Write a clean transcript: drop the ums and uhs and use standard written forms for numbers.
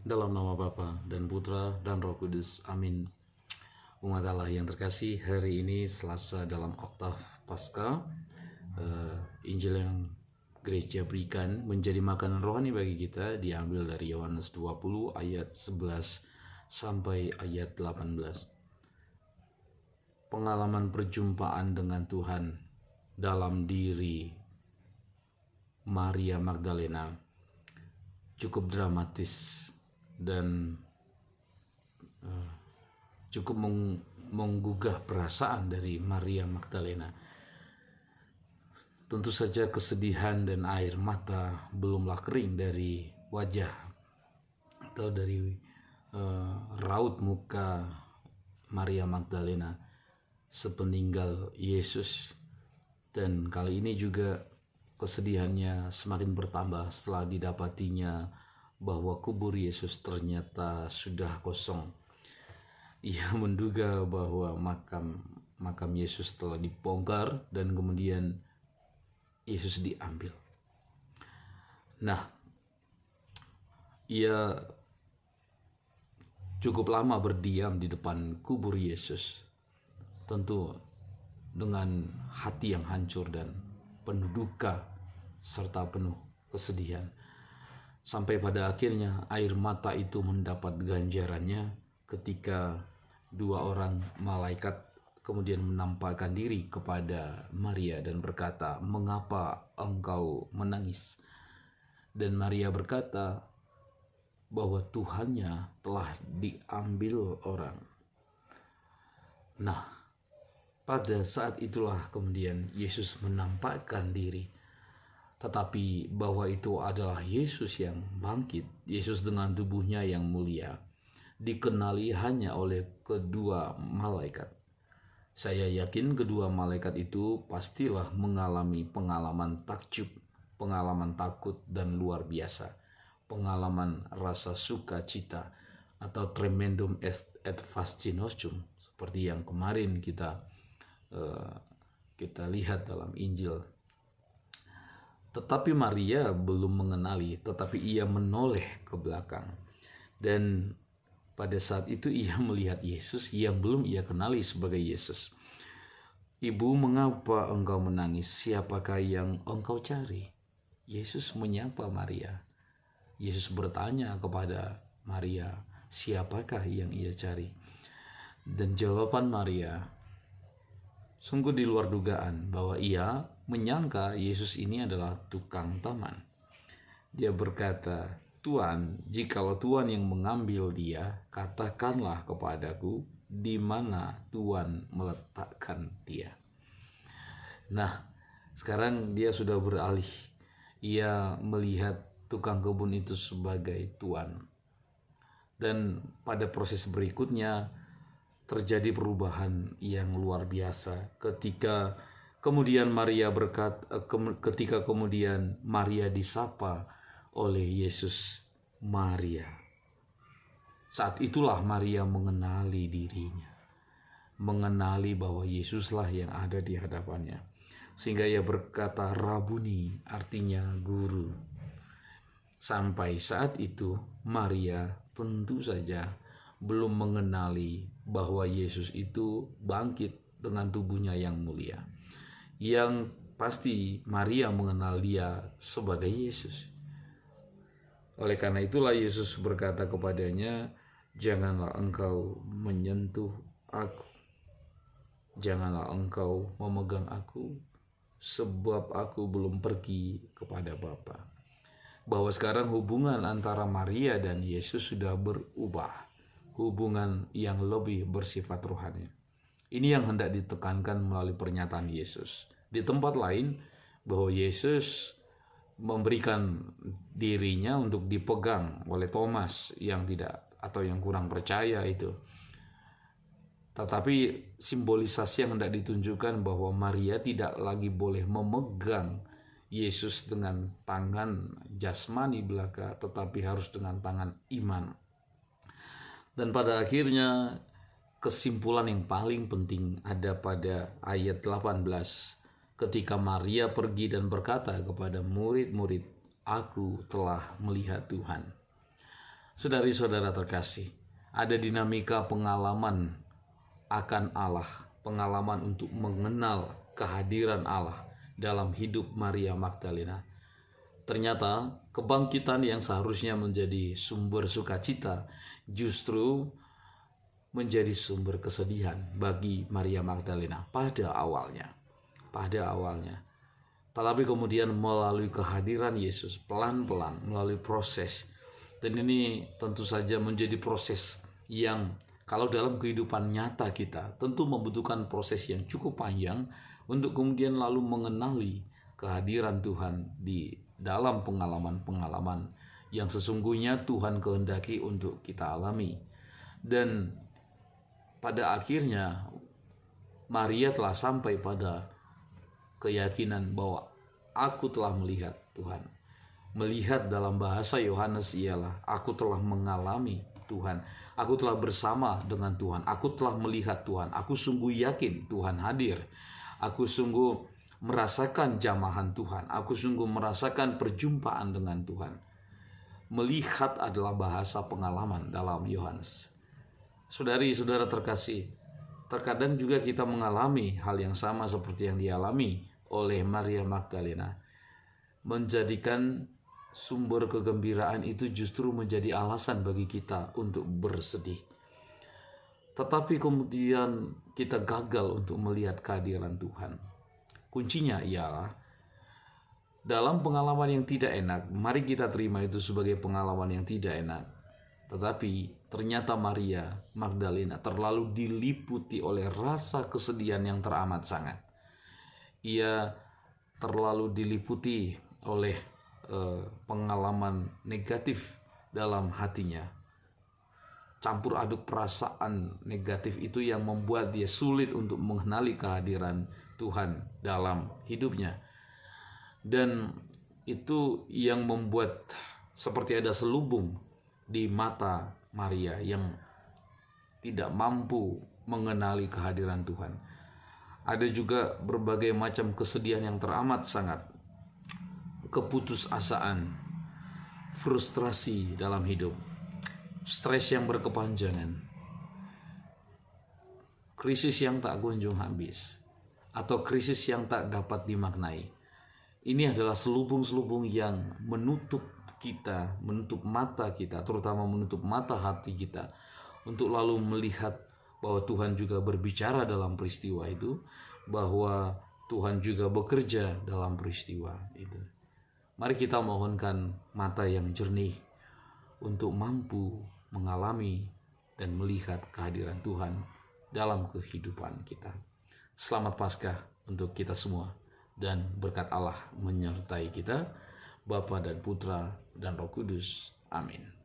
Dalam nama Bapa dan Putra dan Roh Kudus. Amin. Umat Allah yang terkasih, hari ini Selasa dalam oktav Paskah, Injil yang gereja berikan menjadi makanan rohani bagi kita diambil dari Yohanes 20 ayat 11 sampai ayat 18. Pengalaman perjumpaan dengan Tuhan dalam diri Maria Magdalena cukup dramatis dan cukup menggugah perasaan dari Maria Magdalena. Tentu saja kesedihan dan air mata belumlah kering dari wajah atau dari raut muka Maria Magdalena sepeninggal Yesus. Dan kali ini juga kesedihannya semakin bertambah setelah didapatinya bahwa kubur Yesus ternyata sudah kosong. Ia menduga bahwa makam Yesus telah dibongkar dan kemudian Yesus diambil. Nah, ia cukup lama berdiam di depan kubur Yesus, tentu dengan hati yang hancur dan penuh duka serta penuh kesedihan. Sampai pada akhirnya air mata itu mendapat ganjarannya ketika dua orang malaikat kemudian menampakkan diri kepada Maria dan berkata, "Mengapa engkau menangis?" Dan Maria berkata bahwa Tuhannya telah diambil orang. Nah, pada saat itulah kemudian Yesus menampakkan diri. Tetapi bahwa itu adalah Yesus yang bangkit, Yesus dengan tubuhnya yang mulia, dikenali hanya oleh kedua malaikat. Saya yakin kedua malaikat itu pastilah mengalami pengalaman takjub, pengalaman takut dan luar biasa, pengalaman rasa sukacita atau tremendum et fascinosum seperti yang kemarin kita lihat dalam Injil. Tetapi Maria belum mengenali, tetapi ia menoleh ke belakang. Dan pada saat itu ia melihat Yesus yang belum ia kenali sebagai Yesus. "Ibu, mengapa engkau menangis? Siapakah yang engkau cari?" Yesus menyapa Maria. Yesus bertanya kepada Maria, siapakah yang ia cari? Dan jawaban Maria sungguh di luar dugaan, bahwa ia menyangka Yesus ini adalah tukang taman. Dia berkata, "Tuan, jikalau Tuan yang mengambil dia, katakanlah kepadaku di mana Tuan meletakkan dia." Nah, sekarang dia sudah beralih. Ia melihat tukang kebun itu sebagai Tuan. Dan pada proses berikutnya terjadi perubahan yang luar biasa ketika kemudian Maria disapa oleh Yesus Maria. Saat itulah Maria mengenali dirinya, mengenali bahwa Yesuslah yang ada di hadapannya, sehingga ia berkata Rabuni, artinya guru. Sampai saat itu Maria tentu saja belum mengenali bahwa Yesus itu bangkit dengan tubuhnya yang mulia. Yang pasti Maria mengenal dia sebagai Yesus. Oleh karena itulah Yesus berkata kepadanya, "Janganlah engkau menyentuh aku. Janganlah engkau memegang aku, sebab aku belum pergi kepada Bapa." Bahwa sekarang hubungan antara Maria dan Yesus sudah berubah, hubungan yang lebih bersifat rohani. Ini yang hendak ditekankan melalui pernyataan Yesus. Di tempat lain, bahwa Yesus memberikan dirinya untuk dipegang oleh Thomas yang tidak atau yang kurang percaya itu. Tetapi simbolisasi yang hendak ditunjukkan bahwa Maria tidak lagi boleh memegang Yesus dengan tangan jasmani belaka, tetapi harus dengan tangan iman. Dan pada akhirnya kesimpulan yang paling penting ada pada ayat 18, ketika Maria pergi dan berkata kepada murid-murid, "Aku telah melihat Tuhan." Saudari-saudara terkasih, ada dinamika pengalaman akan Allah, pengalaman untuk mengenal kehadiran Allah dalam hidup Maria Magdalena. Ternyata kebangkitan yang seharusnya menjadi sumber sukacita justru menjadi sumber kesedihan bagi Maria Magdalena pada awalnya. Tetapi kemudian melalui kehadiran Yesus pelan-pelan melalui proses, dan ini tentu saja menjadi proses yang kalau dalam kehidupan nyata kita tentu membutuhkan proses yang cukup panjang untuk kemudian lalu mengenali kehadiran Tuhan di dalam pengalaman-pengalaman yang sesungguhnya Tuhan kehendaki untuk kita alami. Dan pada akhirnya Maria telah sampai pada keyakinan bahwa aku telah melihat Tuhan. Melihat dalam bahasa Yohanes ialah aku telah mengalami Tuhan. Aku telah bersama dengan Tuhan. Aku telah melihat Tuhan. Aku sungguh yakin Tuhan hadir. Aku sungguh merasakan jamahan Tuhan. Aku sungguh merasakan perjumpaan dengan Tuhan. Melihat adalah bahasa pengalaman dalam Yohanes. Saudari-saudara terkasih, terkadang juga kita mengalami hal yang sama seperti yang dialami oleh Maria Magdalena. Menjadikan sumber kegembiraan itu justru menjadi alasan bagi kita untuk bersedih. Tetapi kemudian kita gagal untuk melihat kehadiran Tuhan. Kuncinya ialah dalam pengalaman yang tidak enak, mari kita terima itu sebagai pengalaman yang tidak enak. Tetapi ternyata Maria Magdalena terlalu diliputi oleh rasa kesedihan yang teramat sangat. Ia terlalu diliputi oleh pengalaman negatif dalam hatinya. Campur aduk perasaan negatif itu yang membuat dia sulit untuk mengenali kehadiran Tuhan dalam hidupnya. Dan itu yang membuat seperti ada selubung di mata Maria yang tidak mampu mengenali kehadiran Tuhan. Ada juga berbagai macam kesedihan yang teramat sangat, keputusasaan, frustrasi dalam hidup, stres yang berkepanjangan, krisis yang tak kunjung habis, atau krisis yang tak dapat dimaknai. Ini adalah selubung-selubung yang menutup kita, menutup mata kita, terutama menutup mata hati kita, untuk lalu melihat bahwa Tuhan juga berbicara dalam peristiwa itu, bahwa Tuhan juga bekerja dalam peristiwa itu. Mari kita mohonkan mata yang jernih untuk mampu mengalami dan melihat kehadiran Tuhan dalam kehidupan kita. Selamat Paskah untuk kita semua, dan berkat Allah menyertai kita, Bapa dan Putra dan Roh Kudus. Amin.